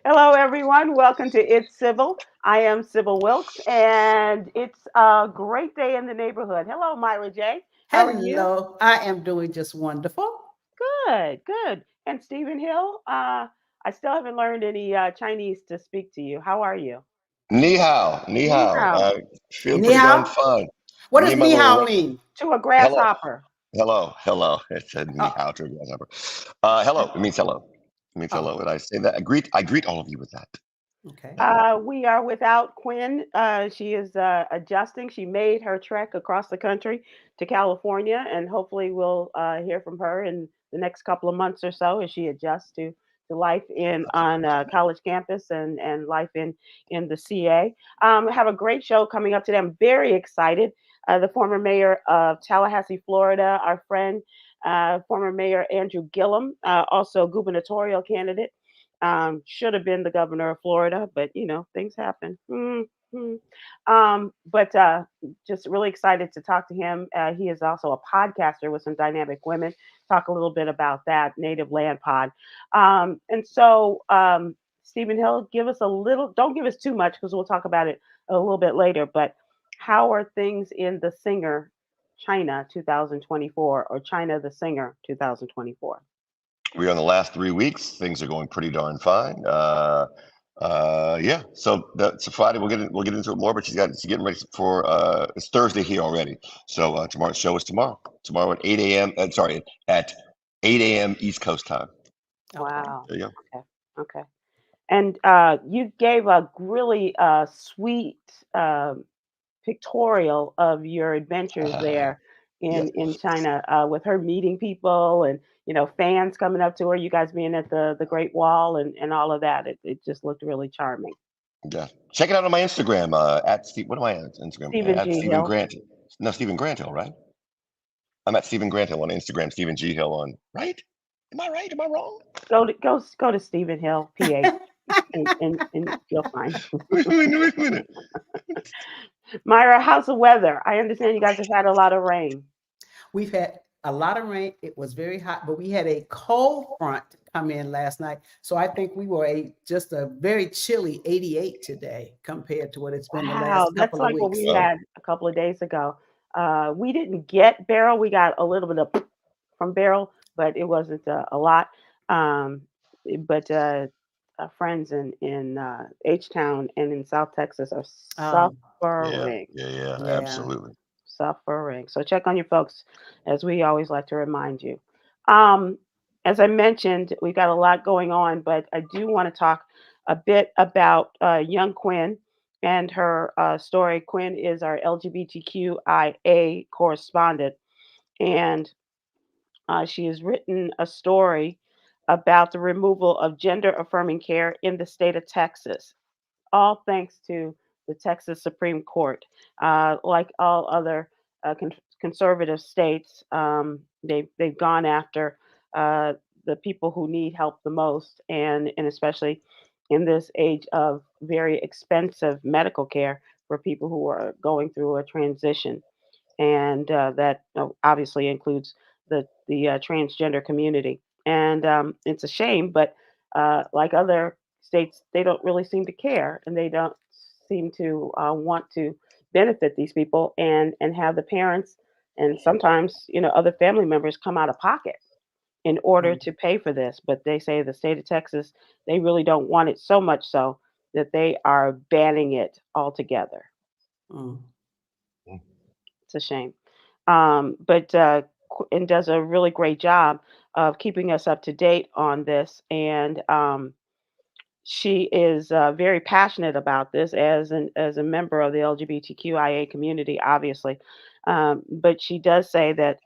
Hello, everyone. Welcome to It's Sybil. I am Sybil Wilkes, and it's a great day in the neighborhood. Hello, Myra J. How are you? Hello, I am doing just wonderful. Good, good. And Stephen Hill, I still haven't learned any Chinese to speak to you. How are you? Ni hao, ni Ni hao. hao Feeling Ni pretty darn hao. fine. What Me does and my ni little hao mean? to a hello, grasshopper. hello. It said ni Oh, hao to a grasshopper. Hello. It means hello. It means oh, hello. And I say that. I greet all of you with that. okay. Yeah. We are without Quinn. She is adjusting. She made her trek across the country to California, and hopefully we'll hear from her in the next couple of months or so as she adjusts to life in on college campus and life in the CA. Have a great show coming up today. I'm very excited. The former mayor of Tallahassee, Florida, our friend, former Mayor Andrew Gillum, also gubernatorial candidate. Should have been the governor of Florida, but things happen. But just really excited to talk to him. He is also a podcaster with some dynamic women. Talk a little bit about that Native Land Pod. And so, Stephen Hill, give us a little. Don't give us too much because we'll talk about it a little bit later. But how are things in the Singer China 2024 or China the Singer 2024? We're on the last 3 weeks. Things are going pretty darn fine. Yeah. So that's Friday. We'll get into it more. But she's getting ready for. It's Thursday here already. So tomorrow's show is tomorrow. Tomorrow at 8 a.m. Sorry, at 8 a.m. East Coast time. Okay. Wow. There you go. Okay. Okay. And you gave a really sweet pictorial of your adventures there Yes. in China with her meeting people and fans coming up to her. You guys being at the Great Wall and all of that. It just looked really charming. Yeah. Check it out on my Instagram. At Steve. What am I at Instagram? Stephen At G. Stephen Hill. Grant. No, Stephen Grant Hill, right? I'm at Stephen Grant Hill on Instagram. Stephen G Hill on. Right? Am I right? Am I wrong? Go to Stephen Hill PH and you'll find. Wait a minute. Wait a minute. Myra, how's the weather? I understand you guys have had a lot of rain. We've had a lot of rain. It was very hot, but we had a cold front come in last night. So I think we were just a very chilly 88 today compared to what it's been the Wow, last that's couple of like what weeks. we Oh, had a couple of days ago. We didn't get Beryl. We got a little bit of from Beryl, but it wasn't a lot. Um, but friends in H Town and in South Texas are Um, yeah, suffering, yeah, yeah, yeah. absolutely. suffering. So check on your folks, as we always like to remind you. Um, as I mentioned, we've got a lot going on, but I do want to talk a bit about young Quinn and her story. Quinn is our LGBTQIA correspondent, and she has written a story about the removal of gender affirming care in the state of Texas, all thanks to the Texas Supreme Court. Like all other conservative states, they've gone after uh, the people who need help the most, and especially in this age of very expensive medical care for people who are going through a transition, and that obviously includes the transgender community. And it's a shame, but like other states, they don't really seem to care, and they don't seem to want to benefit these people and have the parents and sometimes other family members come out of pocket in order Mm, to pay for this. But they say the state of Texas, they really don't want it so much so that they are banning it altogether. mm. It's a shame. But and does a really great job of keeping us up to date on this. And she is very passionate about this as a member of the LGBTQIA community, obviously. But she does say that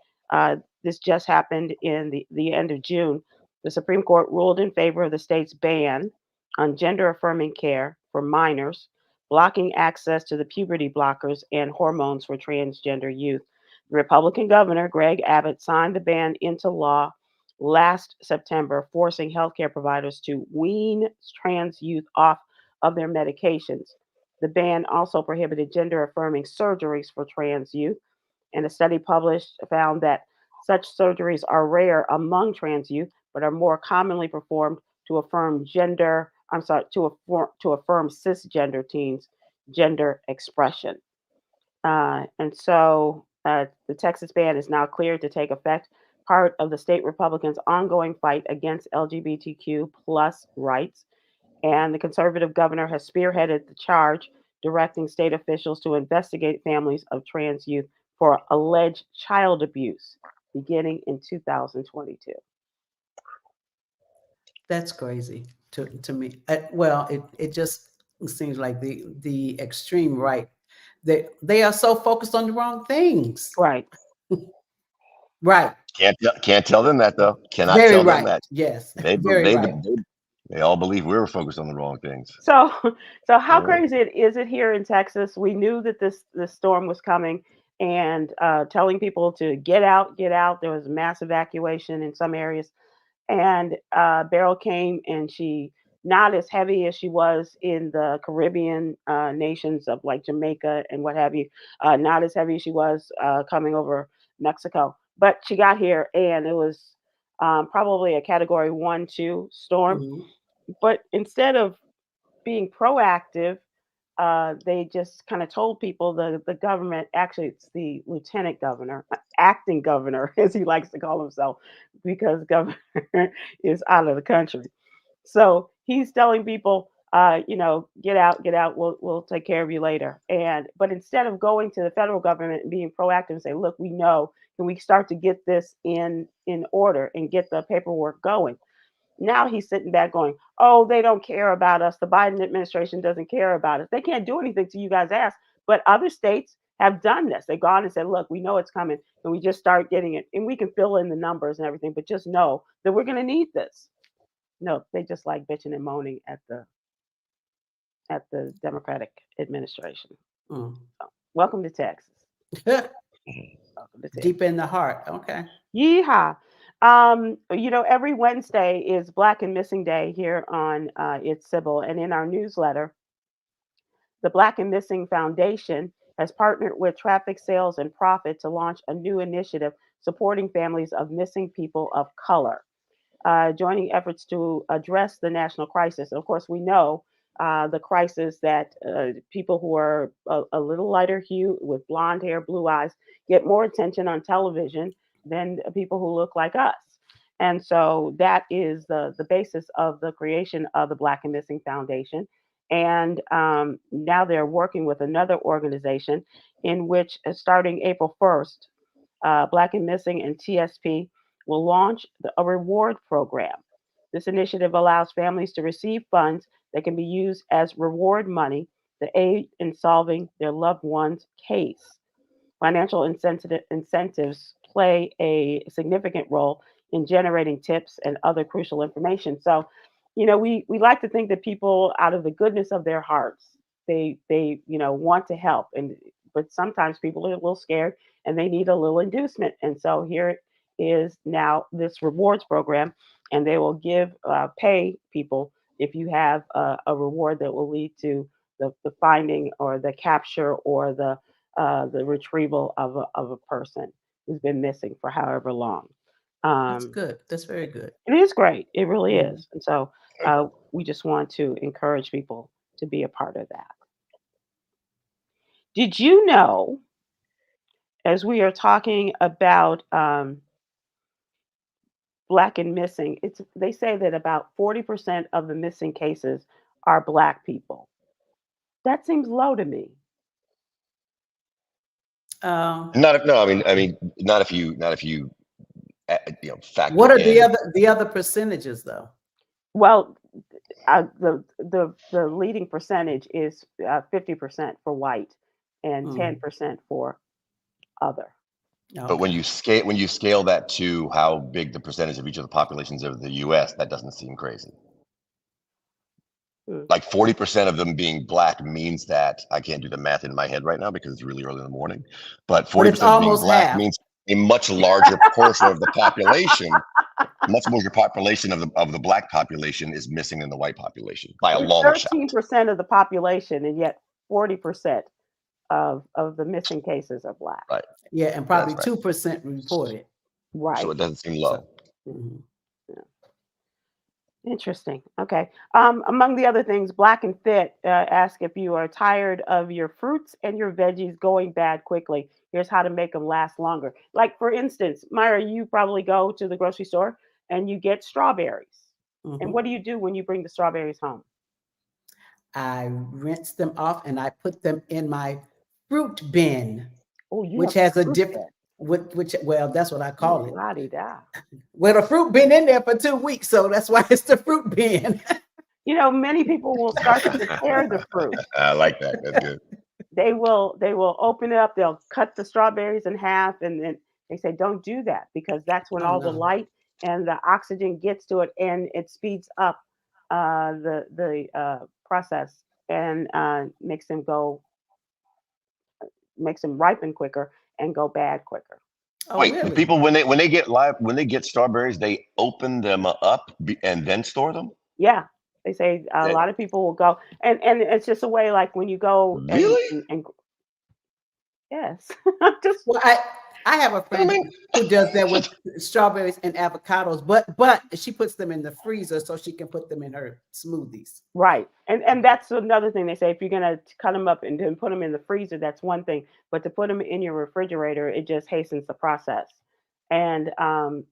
this just happened in the end of June. The Supreme Court ruled in favor of the state's ban on gender affirming care for minors, blocking access to the puberty blockers and hormones for transgender youth. The Republican governor, Greg Abbott, signed the ban into law last September, forcing healthcare providers to wean trans youth off of their medications. The ban also prohibited gender affirming surgeries for trans youth, and a study published found that such surgeries are rare among trans youth, but are more commonly performed to affirm gender I'm sorry, to affirm cisgender teens' gender expression. And so the Texas ban is now cleared to take effect, part of the state Republicans' ongoing fight against LGBTQ plus rights. And the conservative governor has spearheaded the charge, directing state officials to investigate families of trans youth for alleged child abuse beginning in 2022. That's crazy to me. Well, it just seems like the extreme right. They are so focused on the wrong things. Right. Right. Can't tell them that though. Cannot Very tell them right. that. Yes. They Very they right. they all believe we were focused on the wrong things. So, so how Yeah. crazy is it here in Texas? We knew that this storm was coming, and telling people to get out, get out. There was a mass evacuation in some areas, and Beryl came, and she not as heavy as she was in the Caribbean nations of like Jamaica and what have you. Not as heavy as she was coming over Mexico, but she got here, and it was probably a Category 1, 2 storm. Mhm. But instead of being proactive, they just kind of told people, the government, actually it's the lieutenant governor, acting governor as he likes to call himself, because governor is out of the country. So he's telling people, get out, we'll take care of you later. And but instead of going to the federal government and being proactive and say, look, we know, can we start to get this in order and get the paperwork going? Now he's sitting back going, oh, they don't care about us. The Biden administration doesn't care about us. They can't do anything to you guys' ass. But other states have done this. They've gone and said, look, we know it's coming, and we just start getting it. And we can fill in the numbers and everything, but just know that we're going to need this. No, they just like bitching and moaning at the Democratic administration. Mm. So, welcome to Texas. Welcome to Texas. Deep in the heart. Okay. Yeehaw. Every Wednesday is Black and Missing Day here on It's Sybil. And in our newsletter, the Black and Missing Foundation has partnered with Traffic Sales and Profit to launch a new initiative supporting families of missing people of color, joining efforts to address the national crisis. Of course, we know the crisis that people who are a little lighter hue with blonde hair, blue eyes, get more attention on television than people who look like us. And so that is the basis of the creation of the Black and Missing Foundation. And now they're working with another organization in which, starting April 1st, Black and Missing and TSP will launch a reward program. This initiative allows families to receive funds that can be used as reward money to aid in solving their loved one's case. Financial incentives play a significant role in generating tips and other crucial information. So, we like to think that people, out of the goodness of their hearts, they want to help, but sometimes people are a little scared and they need a little inducement. And so here is now this rewards program, and they will pay people if you have a reward that will lead to the finding or the capture or the retrieval of a person who's been missing for however long. That's good. That's very good. It is great. It really Mhm. is. And so we just want to encourage people to be a part of that. Did you know, as we are talking about Black and missing, they say that about 40% of the missing cases are Black people. That seems low to me. Um, Not if no, I mean, not if you factor what are in. the other percentages though? Well, the leading percentage is 50% for white and 10% for other. But when Okay. you scale that to how big the percentage of each of the populations of the U.S., that doesn't seem crazy. Hmm. Like 40% of them being Black means that, I can't do the math in my head right now because it's really early in the morning, but But it's 40% being almost Black half. means a much larger portion of the population, much larger population of the Black population is missing than the white population by a It's long shot. 13% of the population, and yet 40% of the missing cases are Black. Right. Yeah, and probably That's right. 2% reported. Right. So it doesn't seem So, low. mhm. Interesting. Okay. Among the other things, Black and Fit ask if you are tired of your fruits and your veggies going bad quickly. Here's how to make them last longer. Like, for instance, Myra, you probably go to the grocery store and you get strawberries. And Mhm. what do you do when you bring the strawberries home? I rinse them off and I put them in my fruit bin, Oh, you which have a has a fruit diff, bin. which, well, that's what I Oh, call it. la di da. Well, the fruit been in there for 2 weeks, so that's why it's the fruit bin. Many people will start to prepare the fruit. I like that. That's good. They will open it up, they'll cut the strawberries in half, and then they say don't do that because that's when Oh all the no. light and the oxygen gets to it and it speeds up the process and makes them ripen quicker and go bad quicker. Oh Wait, really? people when they get strawberries, they open them up and then store them. Yeah, they say a Eh, lot of people will go, and it's just a way, like when you go and Really? yes. Just Well, I have a I friend mean, who does that with strawberries and avocados, but she puts them in the freezer so she can put them in her smoothies. Right. And that's another thing they say, if you're gonna cut them up and then put them in the freezer, that's one thing, but to put them in your refrigerator, it just hastens the process. And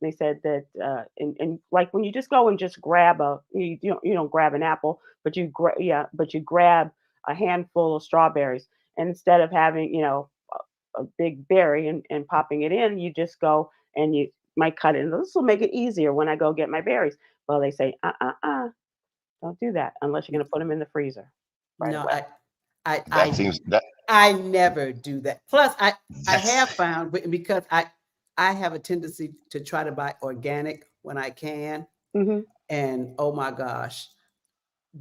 they said that and like when you just go and just grab you don't grab an apple, but you grab a handful of strawberries, and instead of having a big berry and popping it in, you just go and you might cut it. And this will make it easier when I go get my berries. Well, they say don't do that unless you're gonna put them in the freezer right No, away. I, that I, seems that I never do that. Plus, I that's have found because I have a tendency to try to buy organic when I can, Mhm. and oh my gosh,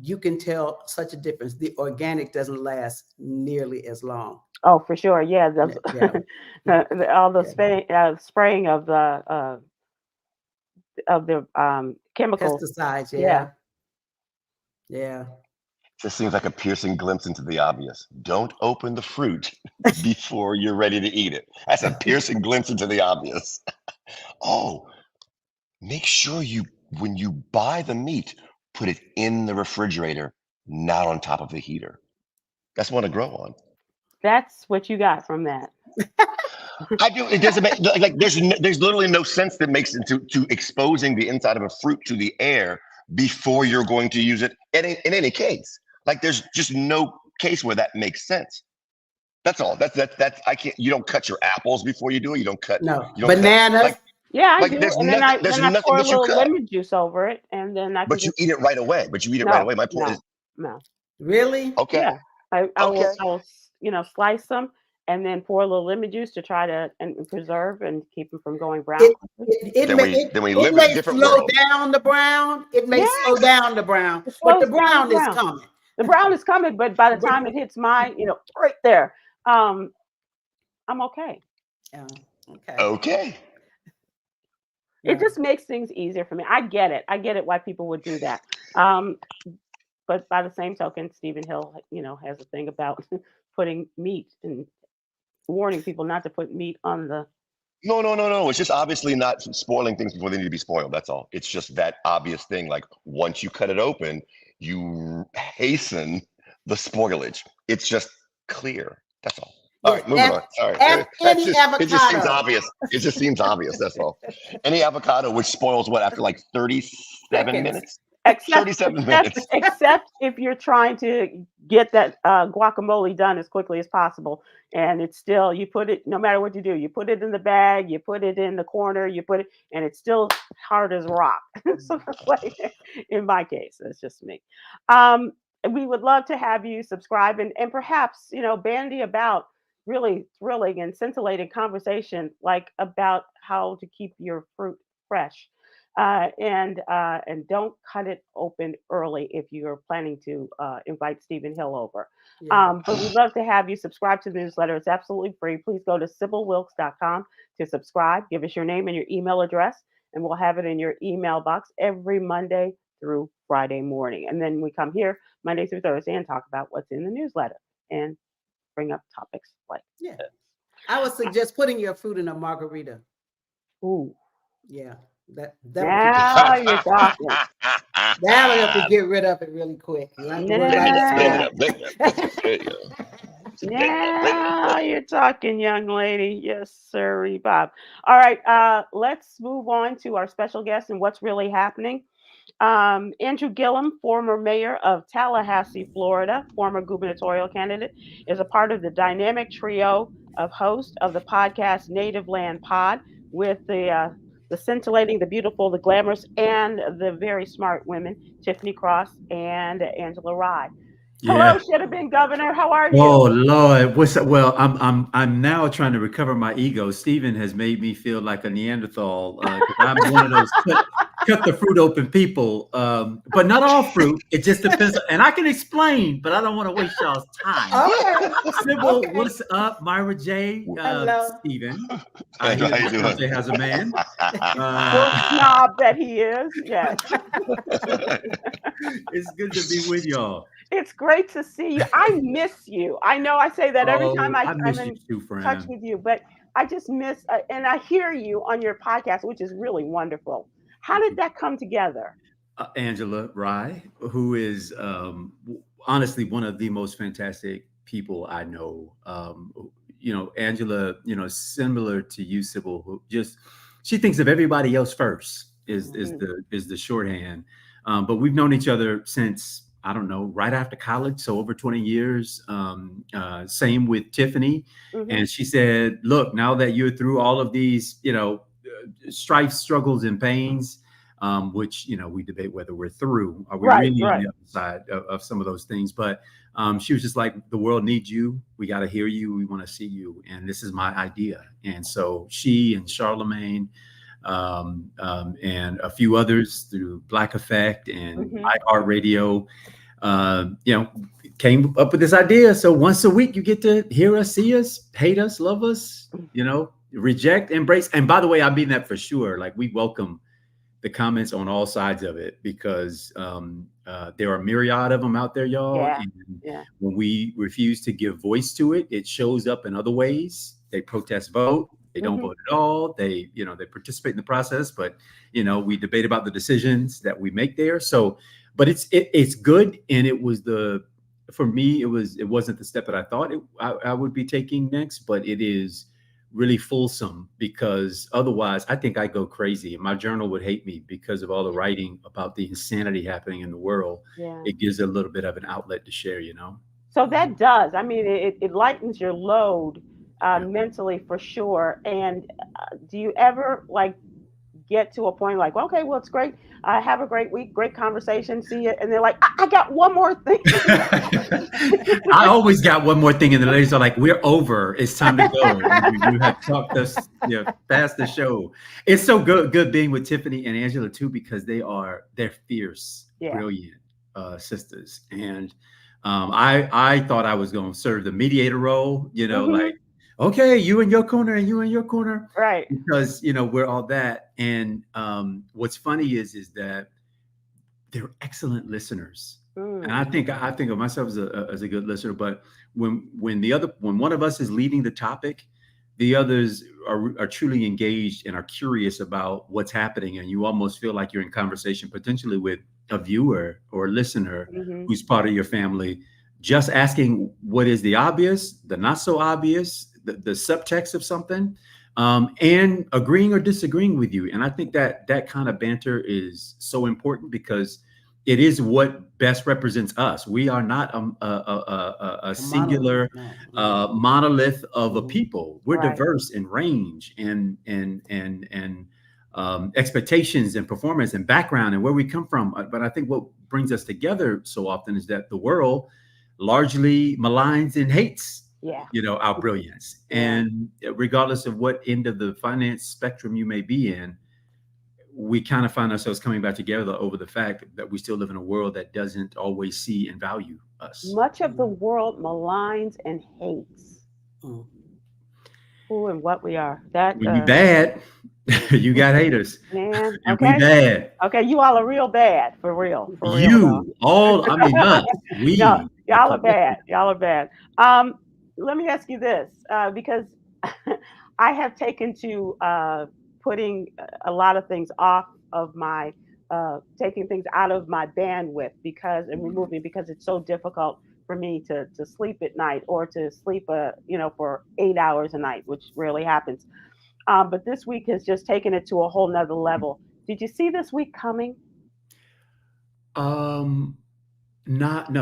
you can tell such a difference. The organic doesn't last nearly as long. Oh, for sure. Yeah, Yeah, yeah, all the yeah. spraying of the chemicals. Pesticides, Yeah. yeah, yeah. just seems like a piercing glimpse into the obvious. Don't open the fruit before you're ready to eat it. That's a piercing glimpse into the obvious. Oh, make sure you when you buy the meat, put it in the refrigerator, not on top of the heater. That's one to grow on. That's what you got from that. I do. It doesn't make like there's literally no sense that makes it to exposing the inside of a fruit to the air before you're going to use it in any case. Like there's just no case where that makes sense. That's all. That's I can't. You don't cut your apples before you do it. You don't cut. No, You don't cut bananas. Yeah, I like do. there's And then nothing. I There's then I nothing pour a that you little cut. lemon juice over it, and then I can But you just eat it right away. But you eat it right no, away. My point is no, no. Really? okay. Yeah, Okay. I will slice them and then pour a little lemon juice to try to and preserve and keep them from going brown It quickly. it it Then may we it, then we it live in a may different slow world. down the brown. It may slow Yes, down the brown, it but the slows down the brown is brown. coming. The brown is coming, but by the But time it hits my, right there, I'm okay. yeah, okay. Okay. It Yeah. just makes things easier for me. I get it. I get it why people would do that. Um, but by the same token, Stephen Hill, has a thing about putting meat and warning people not to put meat on the. No, no, no, no. It's just obviously not spoiling things before they need to be spoiled. That's all. It's just that obvious thing. Like once you cut it open, you hasten the spoilage. It's just clear. That's all. All Yes. right, moving on. Sorry. Ask That's any it just seems avocado. obvious. It just seems obvious. That's all. Any avocado which spoils what after like 37 Seconds. minutes? Except 37 except minutes. except if you're trying to get that, guacamole done as quickly as possible, and it's still you put it no matter what you do, you put it in the bag, you put it in the corner, you put it and it's still hard as rock. So that's like in my case, that's just me. Um, we would love to have you subscribe and perhaps, bandy about really thrilling and scintillating conversation, like about how to keep your fruit fresh and don't cut it open early if you're planning to invite Stephen Hill over. Yeah. But we'd love to have you subscribe to the newsletter. It's absolutely free. Please go to sybilwilkes.com to subscribe. Give us your name and your email address, and we'll have it in your email box every Monday through Friday morning. And then we come here Monday through Thursday and talk about what's in the newsletter and bring up topics like Yeah. this. I would suggest putting your fruit in a margarita. Ooh, Yeah. Now you're talking. That'll help you get rid of it really quick. You don't have to worry about it. There you go. Now you're talking, young lady. Yes, sir, Bob. All right, let's move on to our special guest and what's really happening. Andrew Gillum, former mayor of Tallahassee, Florida, former gubernatorial candidate, is a part of the dynamic trio of hosts of the podcast Native Land Pod with the scintillating, the beautiful, the glamorous, and the very smart women, Tiffany Cross and Angela Rye. Yeah. Hello, should have been governor. How are you? Oh Lord, what's up? Well, I'm now trying to recover my ego. Stephen has made me feel like a Neanderthal. 'Cause I'm one of those cut the fruit open people. But not all fruit. It just depends. And I can explain, but I don't want to waste y'all's time. Okay. Sybil, Okay. what's up? Myra J. Hello. Stephen. Andrew, how you doing? Say how's a man. Little snob that he is. Yes. It's good to be with y'all. It's great to see you. I miss you. I know I say that every time I I'm miss you in too, friend. touch with you, but I just miss, and I hear you on your podcast, which is really wonderful. How did that come together? Angela Rye, who is honestly one of the most fantastic people I know. Angela, similar to you, Sybil, who she thinks of everybody else first is the shorthand. But we've known each other since, I don't know, right after college, so over 20 years. Same with Tiffany. And she said, look, now that you're through all of these, strife, struggles, and pains, which, we debate whether we're through, are we really on the other side of some of those things? But she was just like, the world needs you. We got to hear you. We want to see you. And this is my idea. And so she and Charlemagne, and a few others through Black Effect and iHeartRadio, came up with this idea. So once a week, you get to hear us, see us, hate us, love us, reject, embrace. And by the way, I mean that for sure. Like, we welcome the comments on all sides of it, because there are a myriad of them out there, y'all. Yeah. And when we refuse to give voice to it, it shows up in other ways. They protest vote. They don't vote at all. They participate in the process, but we debate about the decisions that we make there. So, but it's good, and it was for me, it wasn't the step that I thought I would be taking next, but it is really fulsome, because otherwise I think I go crazy, and my journal would hate me because of all the writing about the insanity happening in the world. Yeah. It gives a little bit of an outlet to share, So that does. I mean, it lightens your load. Mentally, for sure. And do you ever get to a point like, okay, well, it's great. Have a great week, great conversation. See you. And they're like, I got one more thing. I always got one more thing. And the ladies are like, we're over. It's time to go. You have talked us past the show. It's so good being with Tiffany and Angela too, because they're fierce, brilliant sisters. And I thought I was going to serve the mediator role, like, okay, you in your corner and you in your corner. Right. Because, we're all that. And what's funny is that they're excellent listeners. And I think of myself as a good listener, but when one of us is leading the topic, the others are truly engaged and are curious about what's happening. And you almost feel like you're in conversation potentially with a viewer or a listener who's part of your family, just asking what is the obvious, the not so obvious, the subtext of something, and agreeing or disagreeing with you. And I think that kind of banter is so important, because it is what best represents us. We are not a singular monolith of a people. We're diverse in range and expectations and performance and background and where we come from. But I think what brings us together so often is that the world largely maligns and hates our brilliance. And regardless of what end of the finance spectrum you may be in, we kind of find ourselves coming back together over the fact that we still live in a world that doesn't always see and value us. Much of the world maligns and hates who and what we are. That when you bad, you got haters. Man, and we bad. Okay, you all are real bad, for real. You all, I mean, us. We. No, y'all are bad. Y'all are bad. Let me ask you this, because I have taken to putting a lot of things off of my, taking things out of my bandwidth and removing, because it's so difficult for me to sleep at night, or to sleep, for 8 hours a night, which rarely happens. But this week has just taken it to a whole nother level. Did you see this week coming? Not in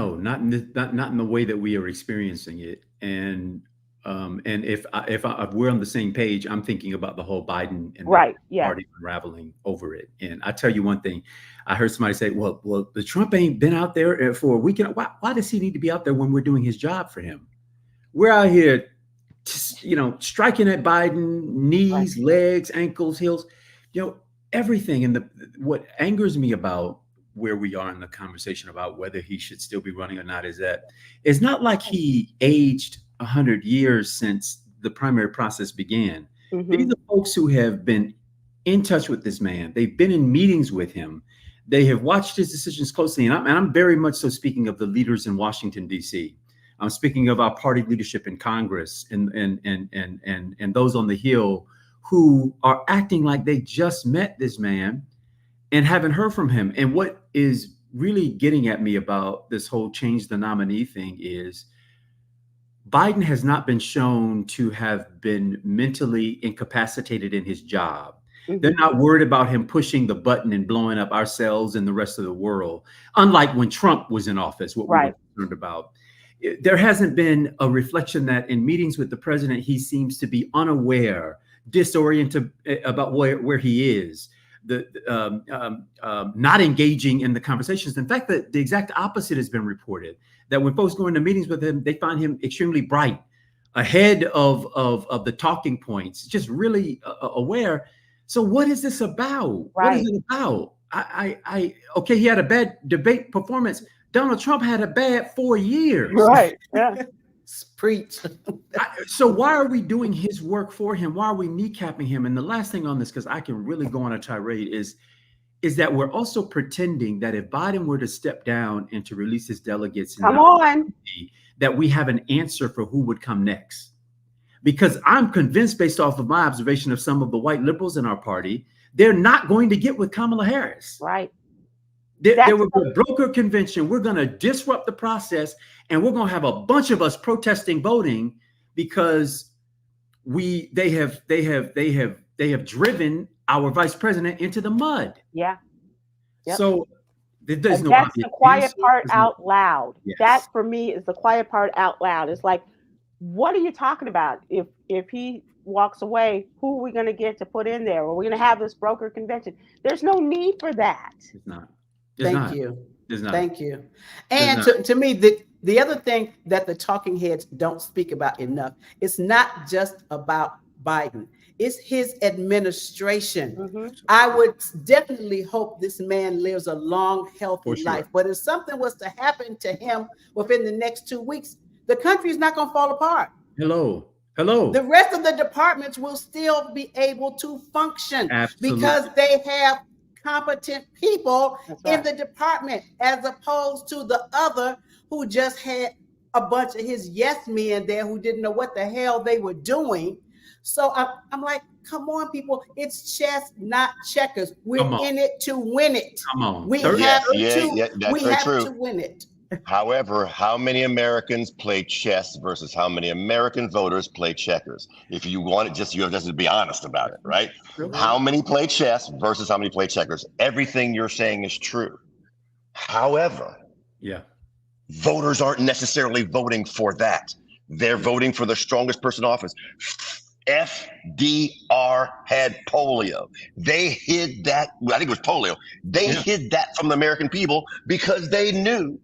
the way that we are experiencing it. And if we're on the same page, I'm thinking about the whole Biden and Right. the Yeah. party unraveling over it. And I tell you one thing, I heard somebody say, well, the Trump ain't been out there for a weekend. Why does he need to be out there when we're doing his job for him? We're out here, striking at Biden, knees, legs, ankles, heels, everything. And what angers me about where we are in the conversation about whether he should still be running or not is that it's not like he aged 100 years since the primary process began. Mm-hmm. These are folks who have been in touch with this man. They've been in meetings with him. They have watched his decisions closely. And I'm very much so speaking of the leaders in Washington, D.C. I'm speaking of our party leadership in Congress and those on the Hill who are acting like they just met this man and haven't heard from him. And what is really getting at me about this whole change the nominee thing is Biden has not been shown to have been mentally incapacitated in his job. Mm-hmm. They're not worried about him pushing the button and blowing up ourselves and the rest of the world, unlike when Trump was in office, what we were concerned about. There hasn't been a reflection that in meetings with the president, he seems to be unaware, disoriented about where he is, not engaging in the conversations. In fact, the exact opposite has been reported, that when folks go into meetings with him, they find him extremely bright, ahead of the talking points, just really aware. So what is this about? What is it about? Okay, he had a bad debate performance. Donald Trump had a bad 4 years. Right. Yeah. Preach. So why are we doing his work for him? Why are we kneecapping him? And the last thing on this, because I can really go on a tirade, is that we're also pretending that if Biden were to step down and to release his delegates, that we have an answer for who would come next. Because I'm convinced, based off of my observation of some of the white liberals in our party, they're not going to get with Kamala Harris. Right. There will be a broker convention. We're going to disrupt the process, and we're going to have a bunch of us protesting voting because they have driven our vice president into the mud. Yeah. Yep. So there's no that's the quiet part out loud. Yes. That for me is the quiet part out loud. It's like, what are you talking about? If he walks away, who are we going to get to put in there? Are we going to have this broker convention? There's no need for that. It's not. Thank you. Thank you. And to me, the other thing that the talking heads don't speak about enough, it's not just about Biden. It's his administration. Mm-hmm. I would definitely hope this man lives a long, healthy life. But if something was to happen to him within the next 2 weeks, the country is not going to fall apart. Hello. The rest of the departments will still be able to function. Absolutely. Because they have competent people in the department, as opposed to the other who just had a bunch of his yes men there who didn't know what the hell they were doing. So I'm like, come on, people, it's chess, not checkers. We're in it to win it. Come on. We have to win it. However, how many Americans play chess versus how many American voters play checkers? If you want it, you have just to be honest about it, right? Really? How many play chess versus how many play checkers? Everything you're saying is true. However, voters aren't necessarily voting for that. They're voting for the strongest person in office. FDR had polio. They hid that. I think it was polio. They hid that from the American people because they knew,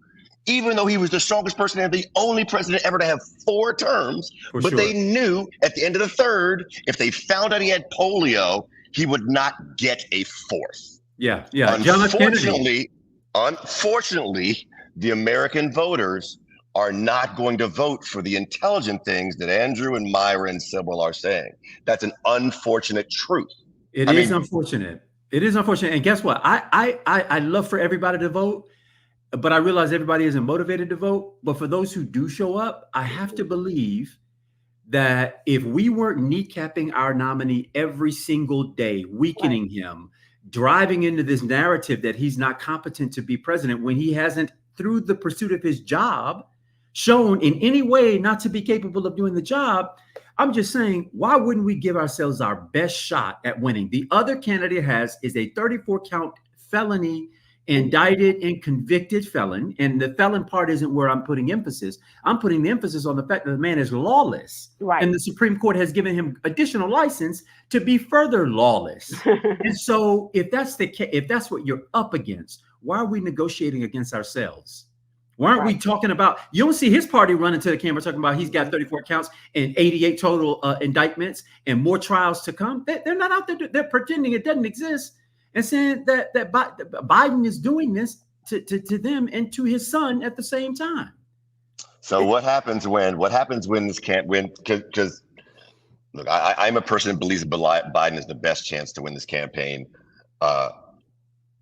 even though he was the strongest person and the only president ever to have 4 terms, they knew at the end of the third, if they found out he had polio, he would not get a 4th. Yeah. Unfortunately, the American voters are not going to vote for the intelligent things that Andrew and Myra and Sybil are saying. That's an unfortunate truth. It is unfortunate. And guess what? I love for everybody to vote, but I realize everybody isn't motivated to vote. But for those who do show up, I have to believe that if we weren't kneecapping our nominee every single day, weakening him, driving into this narrative that he's not competent to be president when he hasn't, through the pursuit of his job, shown in any way not to be capable of doing the job, I'm just saying, why wouldn't we give ourselves our best shot at winning? The other candidate is a 34 count felony indicted and convicted felon. And the felon part isn't where I'm putting emphasis. I'm putting the emphasis on the fact that the man is lawless. Right. And the Supreme Court has given him additional license to be further lawless. And so if that's what you're up against, why are we negotiating against ourselves? Why aren't we talking about, you don't see his party running to the camera talking about he's got 34 counts and 88 total indictments and more trials to come. They're not out there. They're pretending it doesn't exist and saying that Biden is doing this to them and to his son at the same time. So what happens when this can't win? Because look, I'm a person who believes that Biden is the best chance to win this campaign,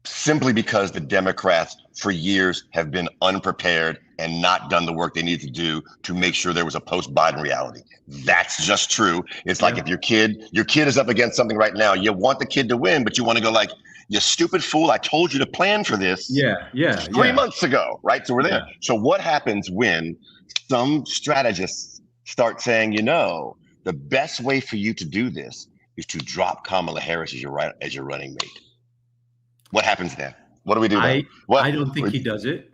simply because the Democrats for years have been unprepared and not done the work they need to do to make sure there was a post-Biden reality. That's just true. It's like if your kid is up against something right now, you want the kid to win, but you want to go like, you stupid fool, I told you to plan for this 3 months ago, right? So we're there. So what happens when some strategists start saying, the best way for you to do this is to drop Kamala Harris as your running mate? What happens then? What do we do then? I don't think he does it.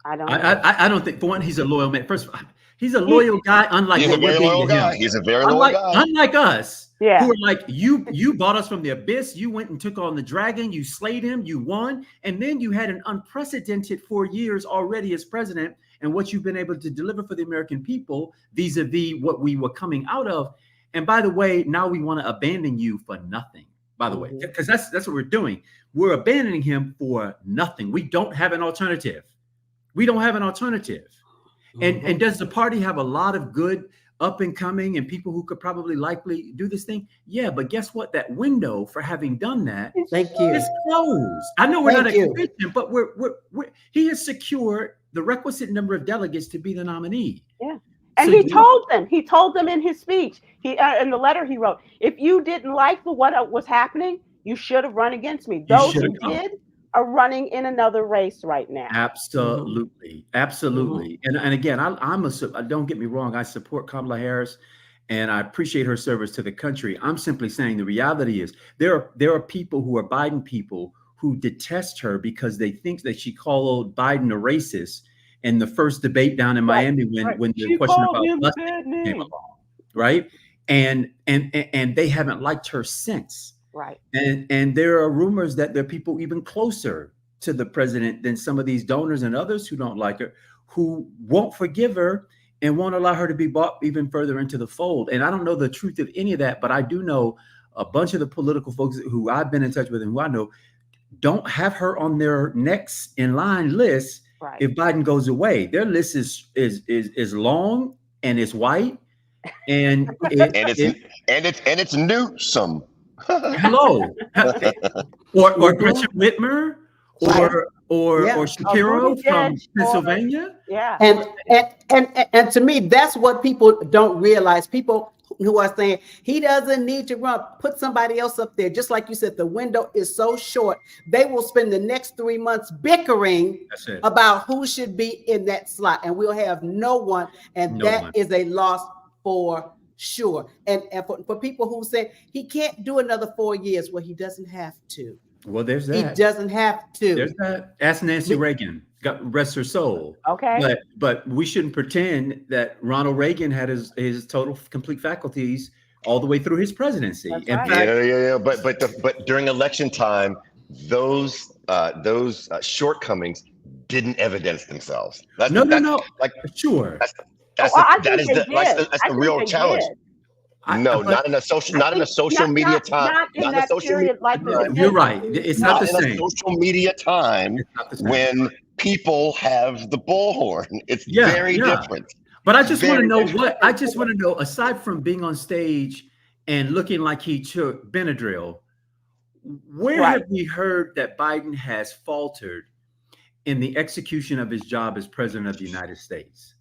I don't think, for one, he's a loyal man. First of all, he's a loyal guy, unlike he's a very loyal guy. He's a very loyal guy. Unlike us, who are like, you bought us from the abyss, you went and took on the dragon, you slayed him, you won, and then you had an unprecedented 4 years already as president, and what you've been able to deliver for the American people vis-a-vis what we were coming out of. And by the way, now we want to abandon you for nothing. By the way, because that's what we're doing. We're abandoning him for nothing. We don't have an alternative. We don't have an alternative. And does the party have a lot of good up and coming and people who could probably likely do this thing? Yeah, but guess what? That window for having done that is closed. I know we're not a convention, but he has secured the requisite number of delegates to be the nominee. Yeah. And so he told them in his speech, in the letter he wrote, if you didn't like what was happening, you should have run against me. Those who did are running in another race right now. Absolutely. Absolutely. And again, don't get me wrong. I support Kamala Harris and I appreciate her service to the country. I'm simply saying the reality is there are people who are Biden people who detest her because they think that she called Biden a racist in the first debate down in Miami when the question about busing came along, right? And they haven't liked her since. Right. And there are rumors that there are people even closer to the president than some of these donors and others who don't like her, who won't forgive her and won't allow her to be brought even further into the fold. And I don't know the truth of any of that, but I do know a bunch of the political folks who I've been in touch with and who I know don't have her on their next in line list. Right. If Biden goes away, their list is long and it's white and it's Newsom. Hello, or Gretchen Whitmer, or Shapiro from Pennsylvania. And to me, that's what people don't realize. People who are saying he doesn't need to run, put somebody else up there. Just like you said, the window is so short. They will spend the next 3 months bickering about who should be in that slot, and we'll have no one. And that is a loss for sure. And for people who say he can't do another 4 years, well, he doesn't have to. Well, there's that. He doesn't have to. There's that. Ask Nancy Reagan. God rest her soul. Okay. But we shouldn't pretend that Ronald Reagan had his total complete faculties all the way through his presidency. That's In right. fact, But during election time, those shortcomings didn't evidence themselves. No. Like sure. That's the real challenge. Not in a social media time. Not in that period like this. You're right. It's not the same. Social media time when people have the bullhorn. It's very different. But I just want to know aside from being on stage and looking like he took Benadryl, where have we heard that Biden has faltered in the execution of his job as president of the United States?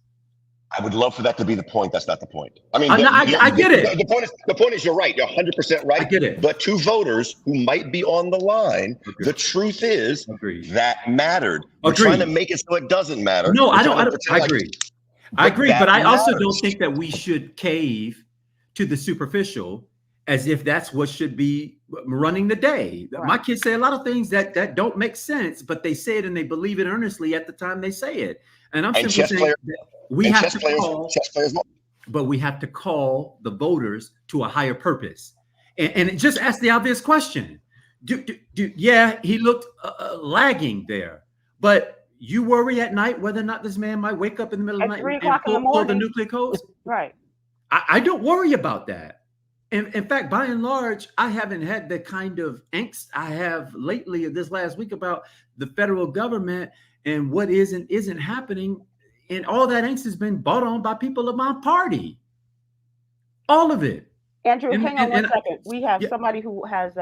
I would love for that to be the point. That's not the point. I mean, I get it. The point is, you're right. You're 100% right. I get it. But to voters who might be on the line, Agreed. the truth is Agreed. that mattered. We're trying to make it so it doesn't matter. No, I don't. I agree. I agree, but I also matters. don't think that we should cave to the superficial as if that's what should be running the day. Right. My kids say a lot of things that don't make sense, but they say it and they believe it earnestly at the time they say it. And I'm simply saying we have to call, but we have to call the voters to a higher purpose. And just ask the obvious question. Yeah, he looked lagging there, but you worry at night whether or not this man might wake up in the middle of the night and pull the nuclear codes? Right. I don't worry about that. And in fact, by and large, I haven't had the kind of angst I have lately this last week about the federal government and what is and isn't happening. And all that angst has been bought on by people of my party. All of it. Andrew, hang on one second. We have somebody who has,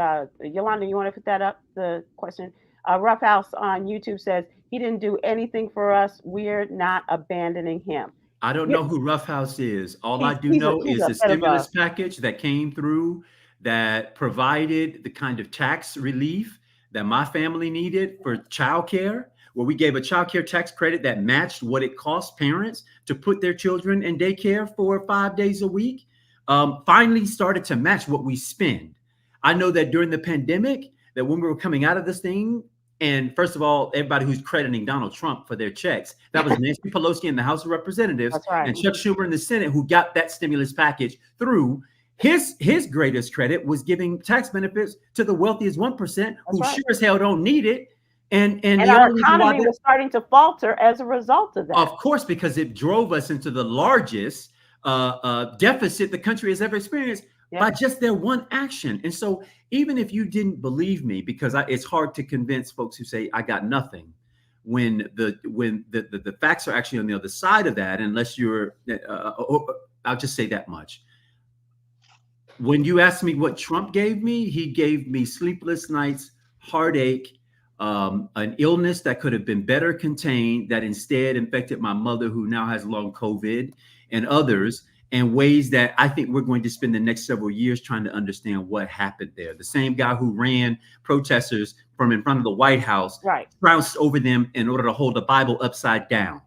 Yolanda, you want to put that up, the question? Rough House on YouTube says, he didn't do anything for us. We're not abandoning him. I don't know who Rough House is. All I do know is the stimulus package that came through that provided the kind of tax relief that my family needed for childcare, where we gave a childcare tax credit that matched what it cost parents to put their children in daycare for 5 days a week, finally started to match what we spend. I know that during the pandemic, that when we were coming out of this thing, and first of all, everybody who's crediting Donald Trump for their checks, that was Nancy Pelosi in the House of Representatives and Chuck Schumer in the Senate who got that stimulus package through. His greatest credit was giving tax benefits to the wealthiest 1% who sure as hell don't need it. And our economy was starting to falter as a result of that. Of course, because it drove us into the largest deficit the country has ever experienced by just their one action. And so even if you didn't believe me, because it's hard to convince folks who say I got nothing when the facts are actually on the other side of that, unless you're, I'll just say that much. When you ask me what Trump gave me, he gave me sleepless nights, heartache, an illness that could have been better contained that instead infected my mother, who now has long COVID, and others, in ways that I think we're going to spend the next several years trying to understand what happened there. The same guy who ran protesters from in front of the White House, trounced over them in order to hold the Bible upside down.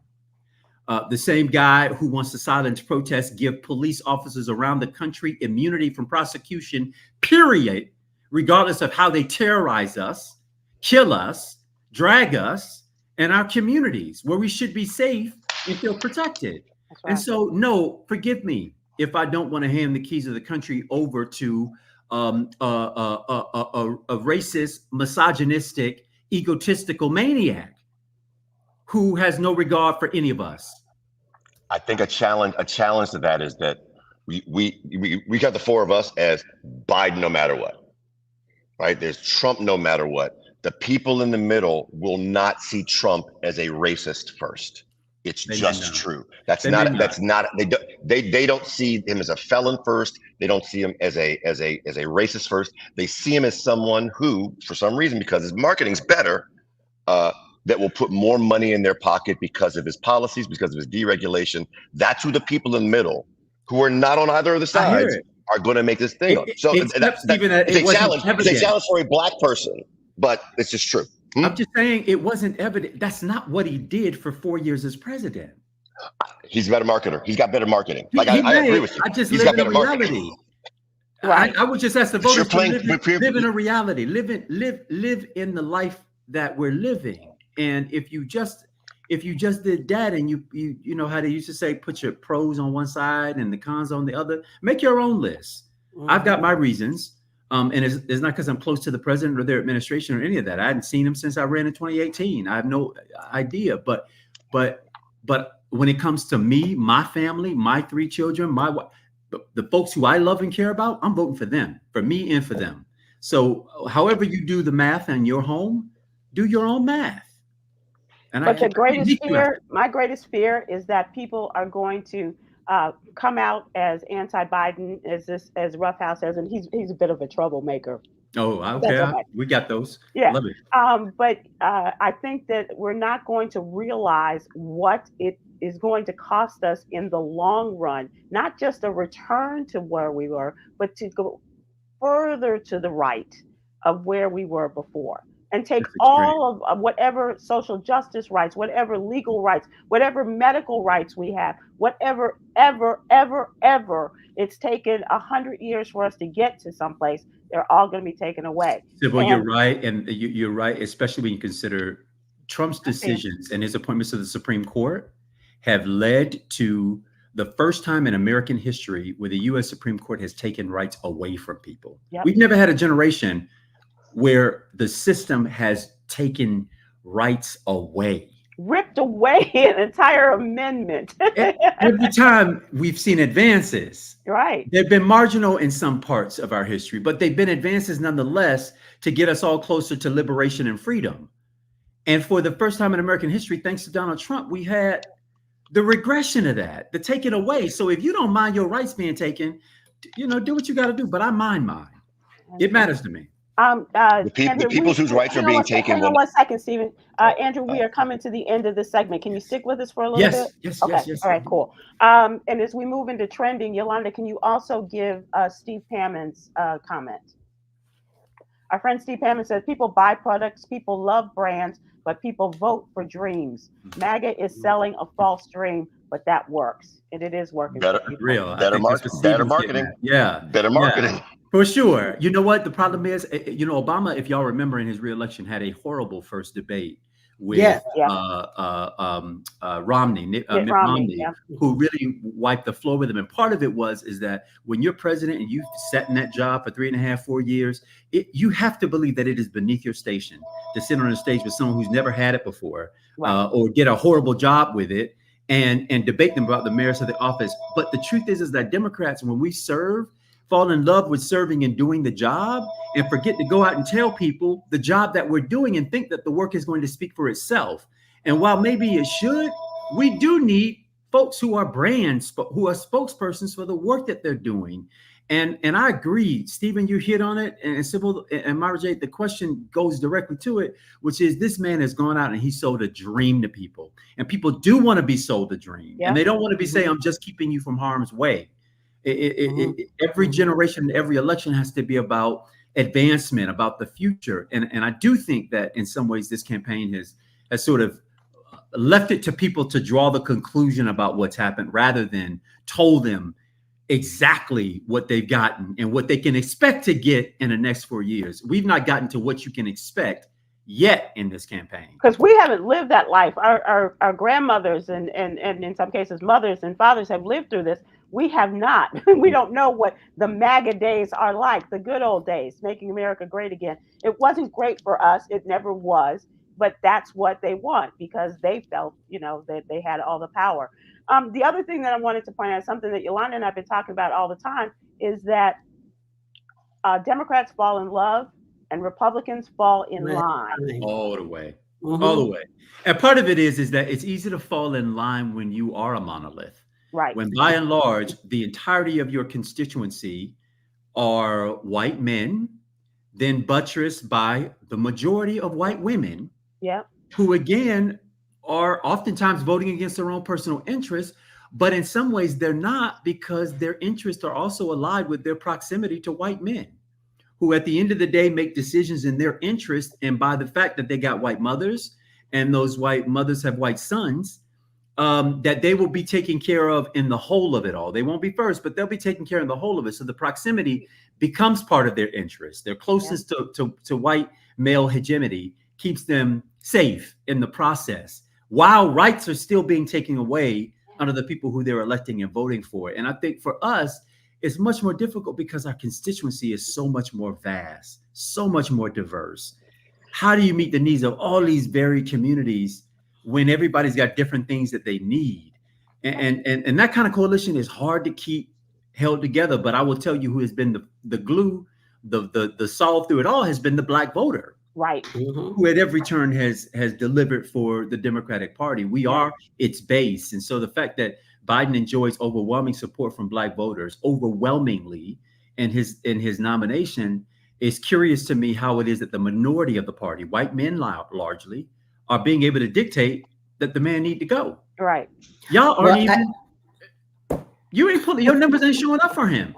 The same guy who wants to silence protests, give police officers around the country immunity from prosecution, period, regardless of how they terrorize us, kill us, drag us, and our communities where we should be safe and feel protected. And so, no, forgive me if I don't want to hand the keys of the country over to a racist, misogynistic, egotistical maniac who has no regard for any of us. I think a challenge to that is that we got the four of us as Biden no matter what, right? There's Trump no matter what. The people in the middle will not see Trump as a racist first. It's just true. They don't see him as a felon first. They don't see him as a racist first. They see him as someone who, for some reason, because his marketing's better, that will put more money in their pocket because of his policies, because of his deregulation. That's who the people in the middle, who are not on either of the sides, are going to make this thing. It's a challenge for a Black person, but it's just true. I'm just saying it wasn't evident. That's not what he did for 4 years as president. He's a better marketer. He's got better marketing. I agree with you. I just live in a reality. I would just ask the voters to live in a reality. Live in the life that we're living. And if you just did that, and you know how they used to say, put your pros on one side and the cons on the other, make your own list. I've got my reasons. And it's not because I'm close to the president or their administration or any of that. I hadn't seen him since I ran in 2018. I have no idea. But when it comes to me, my family, my 3 children, my wife, the folks who I love and care about, I'm voting for them, for me and for them. So however you do the math in your home, do your own math. But my greatest fear is that people are going to come out as anti-Biden, as Rough House says, and he's a bit of a troublemaker. Oh, okay. We got those. Yeah. Love it. But I think that we're not going to realize what it is going to cost us in the long run, not just a return to where we were, but to go further to the right of where we were before and take all of whatever social justice rights, whatever legal rights, whatever medical rights we have, whatever, ever it's taken 100 years for us to get to someplace, they're all going to be taken away. Sybil, you're right. And you're right, especially when you consider Trump's decisions and his appointments to the Supreme Court have led to the first time in American history where the U.S. Supreme Court has taken rights away from people. Yep. We've never had a generation where the system has taken rights away. Ripped away an entire amendment. Every time we've seen advances. Right. They've been marginal in some parts of our history, but they've been advances nonetheless to get us all closer to liberation and freedom. And for the first time in American history, thanks to Donald Trump, we had the regression of that, the taking away. So if you don't mind your rights being taken, do what you got to do. But I mind mine. It matters to me. The people whose rights are being taken. Hang on 1 second, Stephen. Andrew, we are coming to the end of this segment. Can you stick with us for a little bit? Yes. Okay. Yes. All right, cool. And as we move into trending, Yolanda, can you also give Steve Hammond's comment? Our friend Steve Hammond says, people buy products, people love brands, but people vote for dreams. MAGA is selling a false dream, but that works. And it is working. Better marketing. Yeah. Better marketing. Yeah. For sure. You know what? The problem is, Obama, if y'all remember in his reelection, had a horrible first debate with Romney, Mitt Romney, who really wiped the floor with him. And part of it is that when you're president and you've sat in that job for 3.5, 4 years, you have to believe that it is beneath your station to sit on a stage with someone who's never had it before, or get a horrible job with it and debate them about the merits of the office. But the truth is that Democrats, when we serve, fall in love with serving and doing the job and forget to go out and tell people the job that we're doing and think that the work is going to speak for itself. And while maybe it should, we do need folks who are brands, who are spokespersons for the work that they're doing. And I agree, Stephen, you hit on it, and Sybil and Myra J, the question goes directly to it, which is this man has gone out and he sold a dream to people. And people do want to be sold a dream. And they don't want to be saying, I'm just keeping you from harm's way. Every generation, every election has to be about advancement, about the future. And I do think that in some ways this campaign has sort of left it to people to draw the conclusion about what's happened rather than told them exactly what they've gotten and what they can expect to get in the next 4 years. We've not gotten to what you can expect yet in this campaign. Because we haven't lived that life. Our grandmothers and in some cases mothers and fathers have lived through this. We have not. We don't know what the MAGA days are like, the good old days, making America great again. It wasn't great for us. It never was. But that's what they want because they felt, that they had all the power. The other thing that I wanted to point out, something that Yolanda and I have been talking about all the time, is that Democrats fall in love and Republicans fall in line. All the way. All the way. And part of it is that it's easy to fall in line when you are a monolith. Right. When by and large, the entirety of your constituency are white men, then buttressed by the majority of white women, who again are oftentimes voting against their own personal interests, but in some ways they're not, because their interests are also allied with their proximity to white men, who at the end of the day make decisions in their interest. And by the fact that they got white mothers and those white mothers have white sons, that they will be taken care of in the whole of it all. They won't be first, but they'll be taken care of in the whole of it. So the proximity becomes part of their interest. Their closeness to white male hegemony keeps them safe in the process, while rights are still being taken away under the people who they're electing and voting for. And I think for us, it's much more difficult because our constituency is so much more vast, so much more diverse. How do you meet the needs of all these varied communities when everybody's got different things that they need? And that kind of coalition is hard to keep held together. But I will tell you who has been the glue, the solve through it all has been the Black voter. Right. Who at every turn has delivered for the Democratic Party. We are its base. And so the fact that Biden enjoys overwhelming support from Black voters, overwhelmingly in his nomination, it's curious to me how it is that the minority of the party, white men largely, are being able to dictate that the man need to go. Right. Y'all aren't even. You ain't pulling, your numbers ain't showing up for him.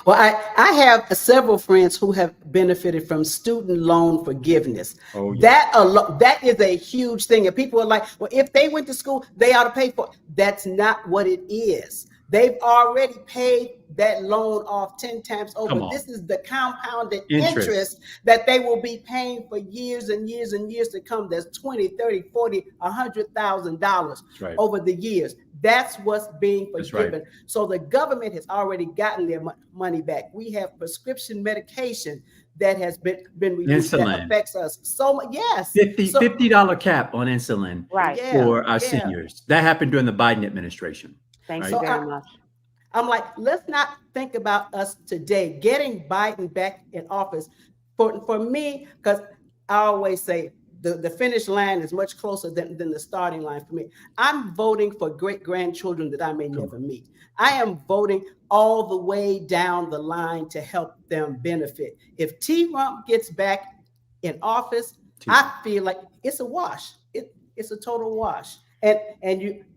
Well, I have several friends who have benefited from student loan forgiveness. Oh, yeah. That is a huge thing. And people are like, well, if they went to school, they ought to pay for it. That's not what it is. They've already paid that loan off 10 times over. This is the compounded interest that they will be paying for years and years and years to come. That's 20, 30, 40, $100,000 over the years. That's what's being forgiven. So the government has already gotten their money back. We have prescription medication that has been reduced that affects us so much. Yes. $50 cap on insulin for our seniors. That happened during the Biden administration. Thank you very much. I'm like, let's not think about us today. Getting Biden back in office, for me, because I always say the finish line is much closer than the starting line for me. I'm voting for great-grandchildren that I may never meet. I am voting all the way down the line to help them benefit. If T-Rump gets back in office, I feel like it's a wash. It's a total wash. And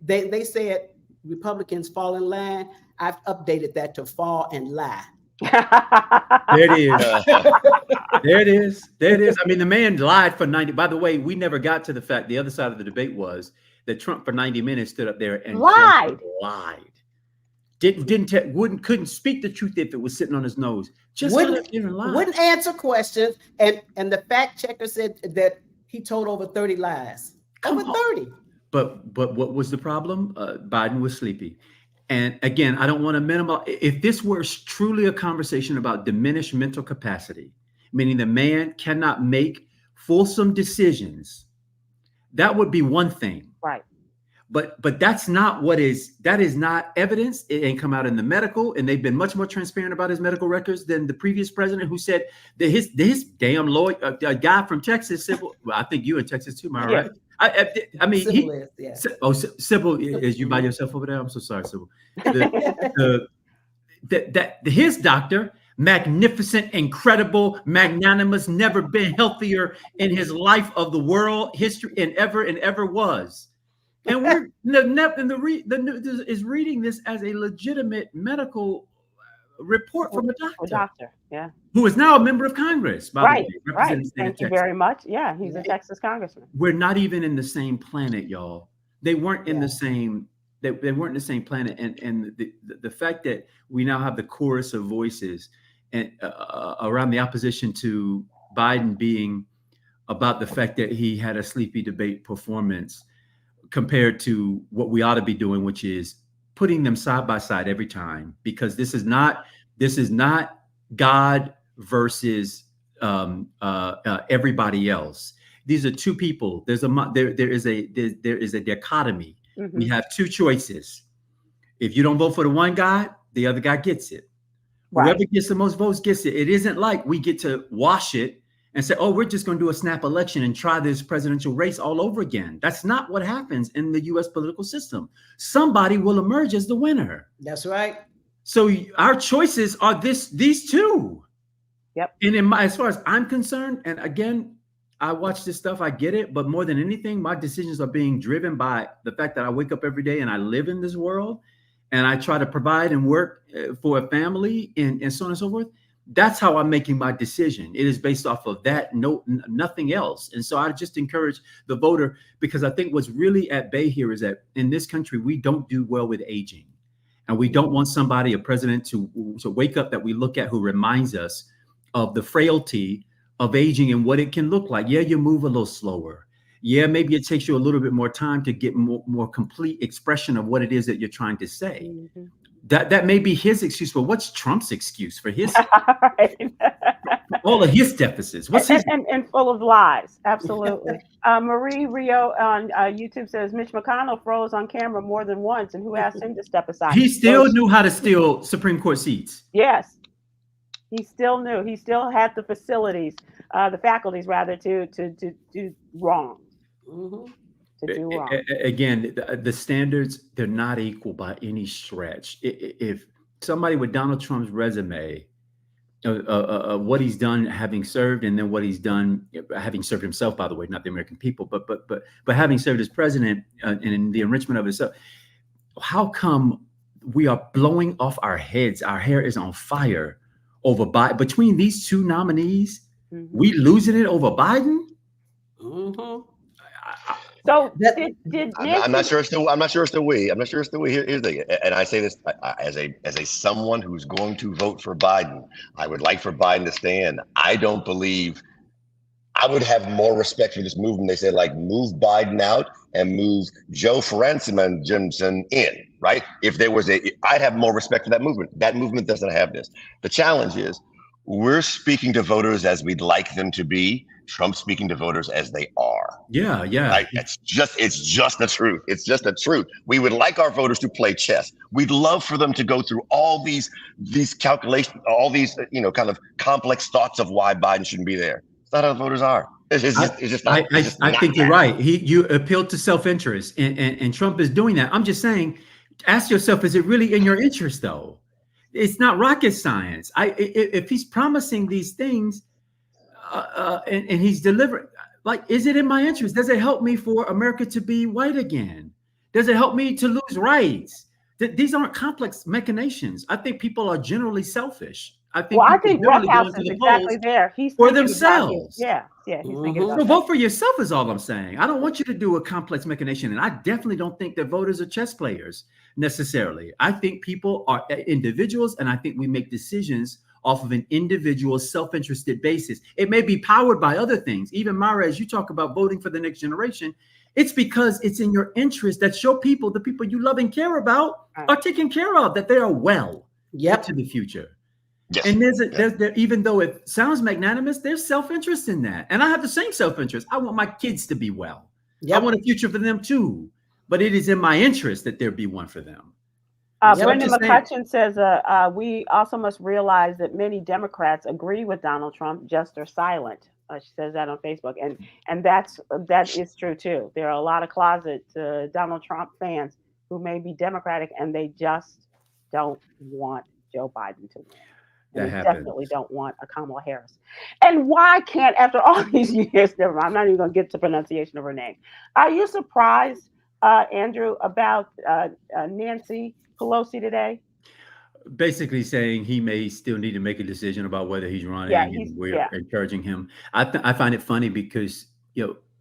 they said Republicans fall in line. I've updated that to fall and lie. There it is. There it is. There it is. I mean, the man lied for 90. By the way, we never got to the fact. The other side of the debate was that Trump for 90 minutes stood up there and lied. Couldn't speak the truth if it was sitting on his nose. Just wouldn't answer questions. And the fact checker said that he told over 30 lies. Over 30. But what was the problem? Biden was sleepy. And again, I don't want to minimize. If this were truly a conversation about diminished mental capacity, meaning the man cannot make fulsome decisions, that would be one thing. Right. But that's not that is not evidence. It ain't come out in the medical, and they've been much more transparent about his medical records than the previous president, who said that his damn lawyer, a guy from Texas, Sybil, well, I think you in Texas too, Myra, right? I mean, Sybil, is you by yourself over there? I'm so sorry, Sybil. His doctor, magnificent, incredible, magnanimous, never been healthier in his life of the world history and ever was. And we're the news is reading this as a legitimate medical report from a doctor, who is now a member of Congress. Right. Thank you very much. Yeah, he's a Texas congressman. We're not even in the same planet, y'all. They weren't in the same. They weren't in the same planet, and the fact that we now have the chorus of voices and around the opposition to Biden being about the fact that he had a sleepy debate performance compared to what we ought to be doing, which is putting them side by side every time, because this is not God versus everybody else. These are two people. There is a dichotomy. Mm-hmm. We have two choices. If you don't vote for the one guy, the other guy gets it. Right. Whoever gets the most votes gets it. It isn't like we get to wash it and say, oh, we're just going to do a snap election and try this presidential race all over again. That's not what happens in the U.S. political system. Somebody will emerge as the winner. That's right. So our choices are these two. Yep. And as far as I'm concerned, and again, I watch this stuff, I get it, but more than anything, my decisions are being driven by the fact that I wake up every day and I live in this world and I try to provide and work for a family and so on and so forth. That's how I'm making my decision. It is based off of that, nothing else. And so I just encourage the voter, because I think what's really at bay here is that in this country, we don't do well with aging. And we don't want a president to wake up that we look at who reminds us of the frailty of aging and what it can look like. Yeah, you move a little slower. Yeah, maybe it takes you a little bit more time to get more complete expression of what it is that you're trying to say. Mm-hmm. That may be his excuse, but what's Trump's excuse for his all of his deficits? What's his and full of lies? Absolutely. Marie Rio on YouTube says Mitch McConnell froze on camera more than once, and who asked him to step aside? He still knew how to steal Supreme Court seats. Yes, he still knew. He still had the facilities, the faculties rather, to do wrong. Mm-hmm. Again, the standards, they're not equal by any stretch. If somebody with Donald Trump's resume what he's done having served, and then what he's done having served himself, by the way, not the American people, but having served as president, and in the enrichment of himself. How come we are blowing off our heads? Our hair is on fire over Biden. Between these two nominees, we losing it over Biden. So I'm not sure it's the we. I'm not sure it's the we. Here's the thing, and I say this as a someone who's going to vote for Biden. I would like for Biden to stand. I don't believe. I would have more respect for this movement. They say, like, move Biden out and move Joe Franzen in, right? If there was I'd have more respect for that movement. That movement doesn't have this. The challenge is we're speaking to voters as we'd like them to be. Trump's speaking to voters as they are. Yeah. Right? It's just the truth. It's just the truth. We would like our voters to play chess. We'd love for them to go through all these calculations, all these kind of complex thoughts of why Biden shouldn't be there. It's not how voters are. It's just not. I think you're right. You appeal to self-interest, and Trump is doing that. I'm just saying, ask yourself, is it really in your interest, though? It's not rocket science. If he's promising these things, and he's delivering, like, is it in my interest? Does it help me for America to be white again? Does it help me to lose rights? These aren't complex machinations. I think people are generally selfish. I think Brockhouse is exactly there. He's for themselves. Yeah. He's thinking about so vote for yourself is all I'm saying. I don't want you to do a complex machination, and I definitely don't think that voters are chess players necessarily. I think people are individuals, and I think we make decisions off of an individual self-interested basis. It may be powered by other things. Even Myra, as you talk about voting for the next generation, it's because it's in your interest that the people you love and care about, are taken care of, that they are well to the future. Yes. And there's even though it sounds magnanimous, there's self-interest in that. And I have the same self-interest. I want my kids to be well. I want a future for them too. But it is in my interest that there be one for them. Brendan McCutcheon says, we also must realize that many Democrats agree with Donald Trump, just are silent. She says that on Facebook. And that is true too. There are a lot of closet Donald Trump fans who may be Democratic and they just don't want Joe Biden to win. They definitely don't want a Kamala Harris. And why can't, after all these years, never mind, I'm not even going to get to pronunciation of her name. Are you surprised, Andrew, about Nancy Pelosi today? Basically saying he may still need to make a decision about whether he's running, and we're encouraging him. I find it funny because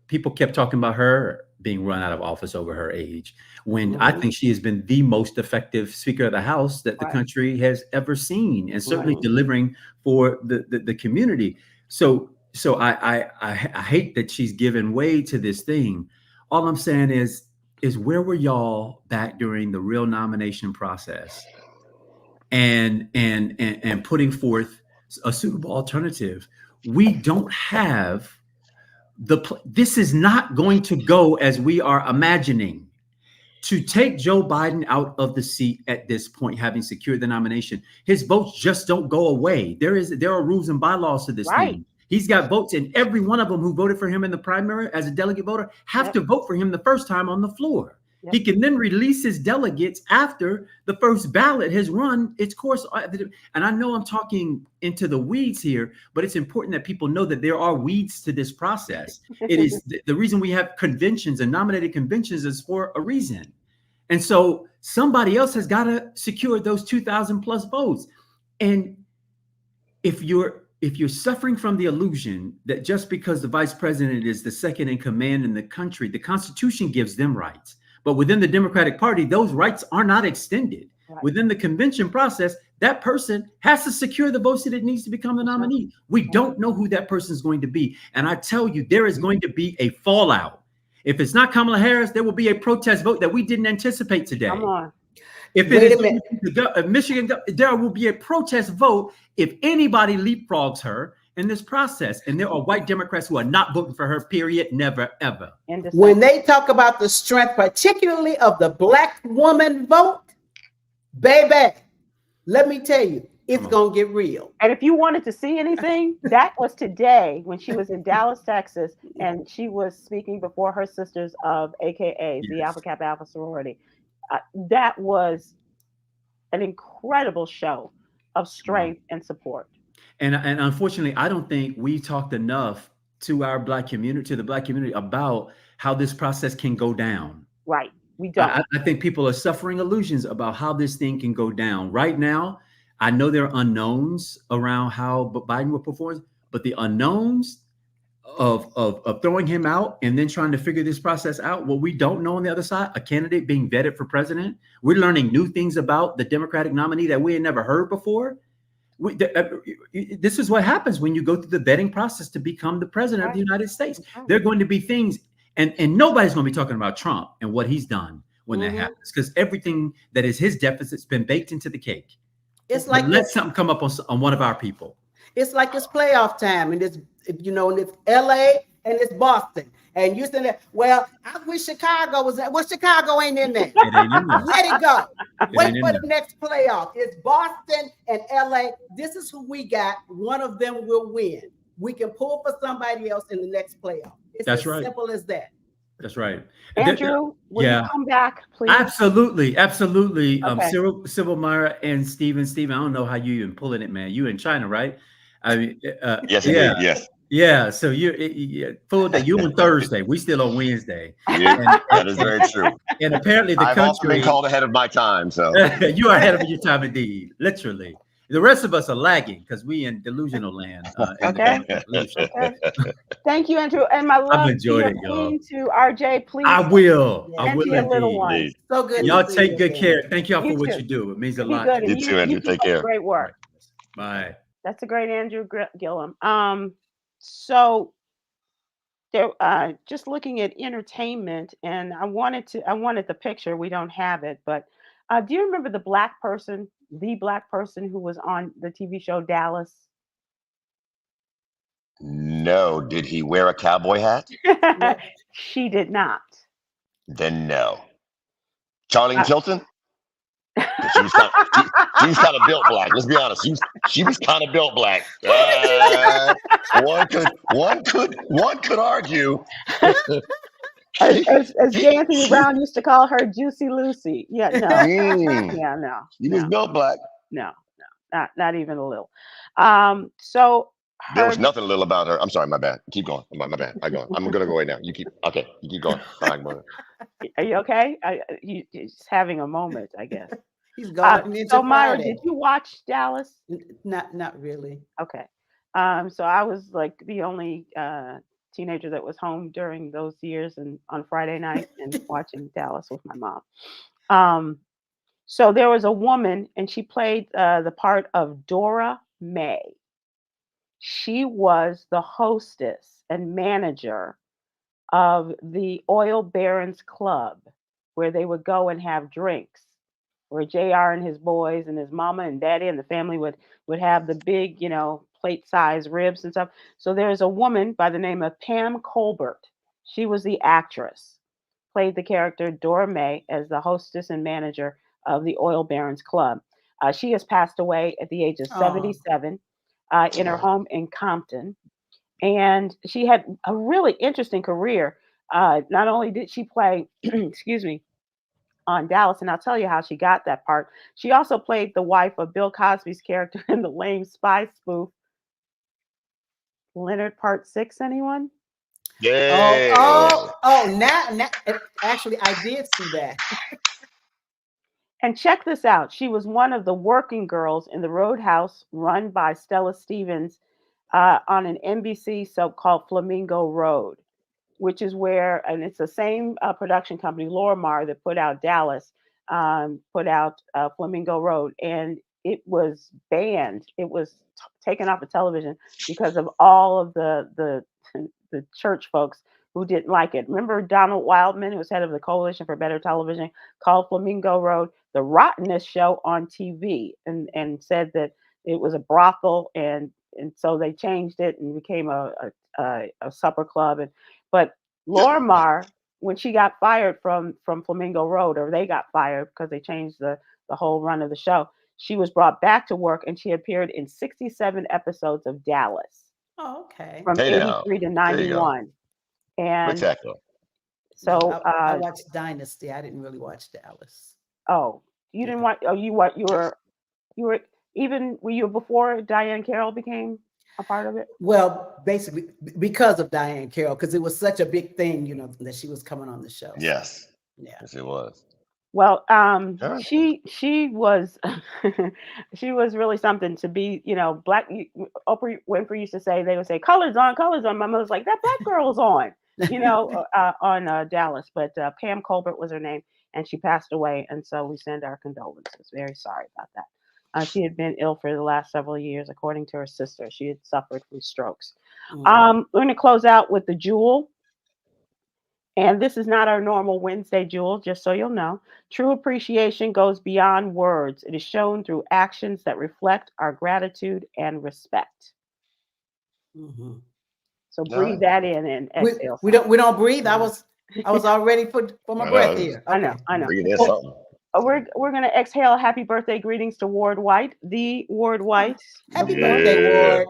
people kept talking about her being run out of office over her age, when I think she has been the most effective Speaker of the House that the country has ever seen, and certainly delivering for the community. So I hate that she's given way to this thing. All I'm saying is where were y'all back during the real nomination process and putting forth a suitable alternative? We don't have this is not going to go as we are imagining. To take Joe Biden out of the seat at this point, having secured the nomination, his votes just don't go away. There are rules and bylaws to this thing. He's got votes, and every one of them who voted for him in the primary as a delegate voter have to vote for him the first time on the floor. He can then release his delegates after the first ballot has run its course. And I know I'm talking into the weeds here, but it's important that people know that there are weeds to this process. It is the reason we have conventions and nominated conventions is for a reason. And so somebody else has got to secure those 2,000 plus votes. And if you're suffering from the illusion that just because the vice president is the second in command in the country, the Constitution gives them rights. But within the Democratic Party, those rights are not extended. Within the convention process, that person has to secure the votes that it needs to become the nominee. We don't know who that person is going to be. And I tell you, there is going to be a fallout. If it's not Kamala Harris, there will be a protest vote that we didn't anticipate today. Come on. If it is Michigan, there will be a protest vote if anybody leapfrogs her in this process. And there are white Democrats who are not voting for her, period, never, ever. When they talk about the strength, particularly of the Black woman vote, baby, let me tell you, it's going to get real. And if you wanted to see anything, that was today when she was in Dallas, Texas, and she was speaking before her sisters of AKA, the Alpha Kappa Alpha sorority. That was an incredible show of strength and support. And unfortunately, I don't think we talked enough to our Black community, to the Black community, about how this process can go down. Right. We don't. I think people are suffering illusions about how this thing can go down. Right now, I know there are unknowns around how Biden will perform, but the unknowns of throwing him out and then trying to figure this process out, what we don't know on the other side, a candidate being vetted for president, we're learning new things about the Democratic nominee that we had never heard before. This is what happens when you go through the vetting process to become the president of the United States. There are going to be things, and nobody's going to be talking about Trump and what he's done when that happens, because everything that is his deficit's been baked into the cake. It's like, let something come up on one of our people. It's like it's playoff time, and it's, you know, and it's LA and it's Boston. And you said, well, I wish Chicago was there. Well, Chicago ain't in there. It ain't in there. Let it go. Wait for the there. next playoff. It's Boston and LA. This is who we got. One of them will win. We can pull for somebody else in the next playoff. It's That's as right. simple as that. That's right. Andrew, will you come back, please? Absolutely. Okay. Sybil, Myra, and Steven. Steven, I don't know how you even pulling it, man. You in China, right? I mean, yes, indeed, yes. Yeah, so you're full day. You on Thursday. We still on Wednesday. Yeah, that is very true. And apparently I've also been called ahead of my time. So you are ahead of your time indeed, literally. The rest of us are lagging because we in delusional land. Okay. Thank you, Andrew. And my love I've enjoyed it, y'all. To RJ, please. I will. Yeah. I will your little one. indeed. So good. Y'all take good care. Thank y'all You for what too. you do. It means a Be lot. good. You too, Andrew. Take care. Great work. Bye. That's a great Andrew Gillum. So there, just looking at entertainment, and I wanted the picture. We don't have it, but do you remember the black person who was on the TV show Dallas? No. Did he wear a cowboy hat? She did not. Then no. Charlene Tilton? She was kind of built black. Let's be honest. She was kind of built black. One could argue. As J. Anthony Brown used to call her, Juicy Lucy. Yeah, no. Yeah, no. She was built black. No, not even a little. So there was nothing little about her. I'm sorry, my bad. Keep going. My bad. I'm gonna go right now. You keep going. Fine, are you okay? You're just having a moment, I guess. He's gone. So Myra, did you watch Dallas? Not really. Okay. So I was like the only teenager that was home during those years and on Friday night and watching Dallas with my mom. So there was a woman and she played the part of Dora May. She was the hostess and manager of the Oil Barons Club, where they would go and have drinks, where JR and his boys and his mama and daddy and the family would have the big, plate size ribs and stuff. So there's a woman by the name of Pam Colbert. She was the actress, played the character Dora May as the hostess and manager of the Oil Barons Club. She has passed away at the age of 77 in her home in Compton. And she had a really interesting career. Not only did she play, excuse me, on Dallas, and I'll tell you how she got that part. She also played the wife of Bill Cosby's character in the lame spy spoof, Leonard Part 6, anyone? Yeah. Now, actually, I did see that. And check this out. She was one of the working girls in the Roadhouse run by Stella Stevens on an NBC soap called Flamingo Road, which is where, and it's the same production company, Lorimar, that put out Dallas, put out Flamingo Road, and it was banned. It was taken off of television because of all of the church folks who didn't like it. Remember Donald Wildman, who was head of the Coalition for Better Television, called Flamingo Road the rottenest show on TV, and said that it was a brothel, and so they changed it and became a supper club. But Lorimar, when she got fired from Flamingo Road, or they got fired because they changed the whole run of the show, she was brought back to work and she appeared in 67 episodes of Dallas. Oh, okay. From 83 to 91. And spectacular. So I watched Dynasty. I didn't really watch Dallas. Oh, you didn't watch? Oh, you were even were you before Diane Carroll became a part of it? Well, basically because of Diane Carroll, because it was such a big thing, you know, that she was coming on the show. Yes. Yeah. Yes, it was. Well, Sure. she was she was really something to be, you know, black. Oprah Winfrey used to say, they would say, "Colors on, colors on." My mother was like, "That black girl is on," you know, on Dallas. But Pam Colbert was her name, and she passed away, and so we send our condolences. Very sorry about that. She had been ill for the last several years, according to her sister. She had suffered from strokes. We're going to close out with the jewel. And this is not our normal Wednesday jewel, just so you'll know. True appreciation goes beyond words. It is shown through actions that reflect our gratitude and respect. So breathe that in and exhale. We don't breathe. I was all ready for my breath here. Okay. I know. Bringing in something. We're gonna exhale. Happy birthday greetings to Ward White, the Ward White. Happy birthday, Ward.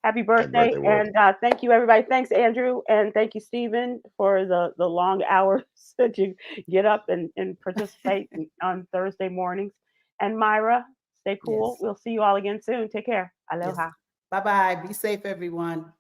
Happy birthday. And thank you, everybody. Thanks, Andrew. And thank you, Stephen, for the long hours that you get up and participate on Thursday mornings. And Myra, stay cool. Yes. We'll see you all again soon. Take care. Aloha. Yes. Bye-bye. Be safe, everyone.